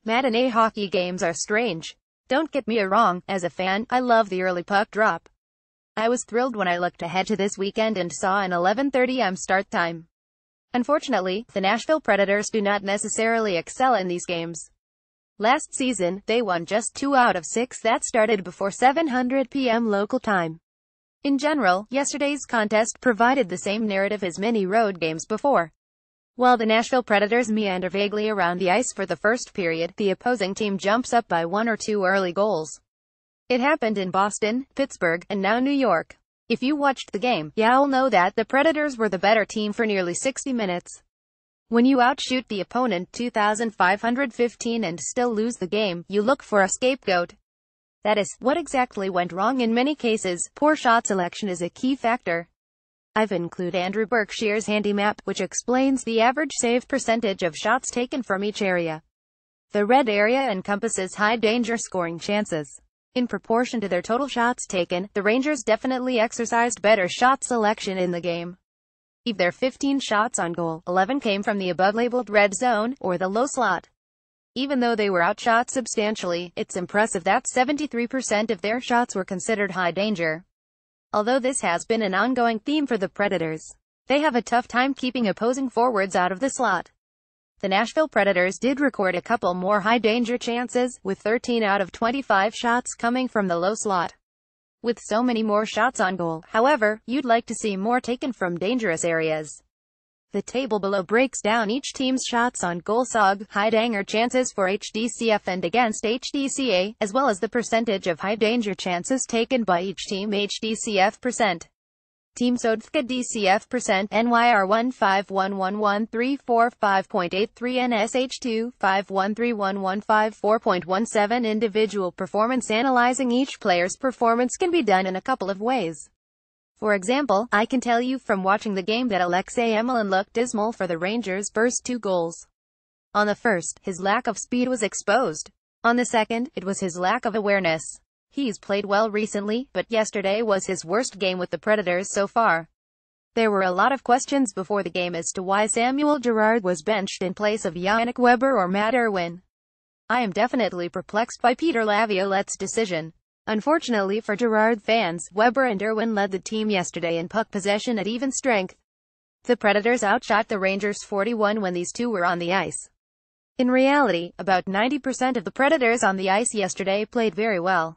Matinee hockey games are strange. Don't get me wrong, as a fan, I love the early puck drop. I was thrilled when I looked ahead to this weekend and saw an 11:30 am start time. Unfortunately, the Nashville Predators do not necessarily excel in these games. Last season, they won just 2 out of 6 that started before 7:00 p.m. local time. In general, yesterday's contest provided the same narrative as many road games before. While the Nashville Predators meander vaguely around the ice for the first period, the opposing team jumps up by 1 or 2 early goals. It happened in Boston, Pittsburgh, and now New York. If you watched the game, you'll know that the Predators were the better team for nearly 60 minutes. When you outshoot the opponent 2,515 and still lose the game, you look for a scapegoat. That is, what exactly went wrong. In many cases, poor shot selection is a key factor. I've included Andrew Berkshire's handy map, which explains the average save percentage of shots taken from each area. The red area encompasses high-danger scoring chances. In proportion to their total shots taken, the Rangers definitely exercised better shot selection in the game. Of their 15 shots on goal, 11 came from the above-labeled red zone, or the low slot. Even though they were outshot substantially, it's impressive that 73% of their shots were considered high danger. Although this has been an ongoing theme for the Predators, they have a tough time keeping opposing forwards out of the slot. The Nashville Predators did record a couple more high-danger chances, with 13 out of 25 shots coming from the low slot. With so many more shots on goal, however, you'd like to see more taken from dangerous areas. The table below breaks down each team's shots on goal SOG, high-danger chances for HDCF and against HDCA, as well as the percentage of high-danger chances taken by each team HDCF %. Team Sodfka DCF % NYR 1511134.5.83 NSH 2513115.4.17 Individual performance. Analyzing each player's performance can be done in a couple of ways. For example, I can tell you from watching the game that Alexei Emelin looked dismal for the Rangers' first 2 goals. On the first, his lack of speed was exposed. On the second, it was his lack of awareness. He's played well recently, but yesterday was his worst game with the Predators so far. There were a lot of questions before the game as to why Samuel Girard was benched in place of Yannick Weber or Matt Irwin. I am definitely perplexed by Peter Laviolette's decision. Unfortunately for Girard fans, Weber and Irwin led the team yesterday in puck possession at even strength. The Predators outshot the Rangers 41 when these two were on the ice. In reality, about 90% of the Predators on the ice yesterday played very well.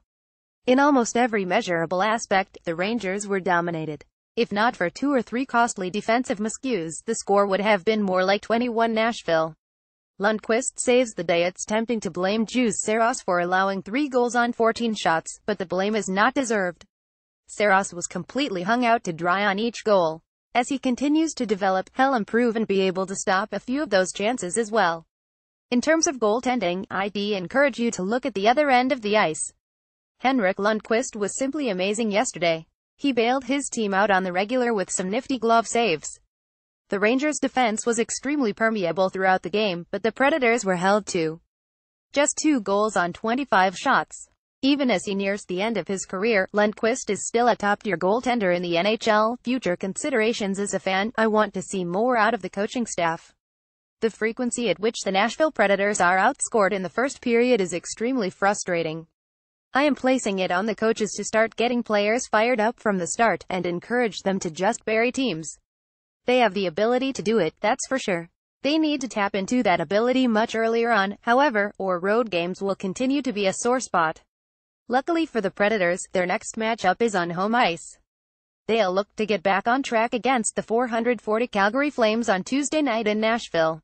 In almost every measurable aspect, the Rangers were dominated. If not for 2 or 3 costly defensive miscues, the score would have been more like 21 Nashville. Lundqvist saves the day. It's tempting to blame Juuse Saros for allowing 3 goals on 14 shots, but the blame is not deserved. Saros was completely hung out to dry on each goal. As he continues to develop, he'll improve and be able to stop a few of those chances as well. In terms of goaltending, I'd encourage you to look at the other end of the ice. Henrik Lundqvist was simply amazing yesterday. He bailed his team out on the regular with some nifty glove saves. The Rangers' defense was extremely permeable throughout the game, but the Predators were held to just 2 goals on 25 shots. Even as he nears the end of his career, Lundqvist is still a top-tier goaltender in the NHL. Future considerations. As a fan, I want to see more out of the coaching staff. The frequency at which the Nashville Predators are outscored in the first period is extremely frustrating. I am placing it on the coaches to start getting players fired up from the start, and encourage them to just bury teams. They have the ability to do it, that's for sure. They need to tap into that ability much earlier on, however, or road games will continue to be a sore spot. Luckily for the Predators, their next matchup is on home ice. They'll look to get back on track against the 440 Calgary Flames on Tuesday night in Nashville.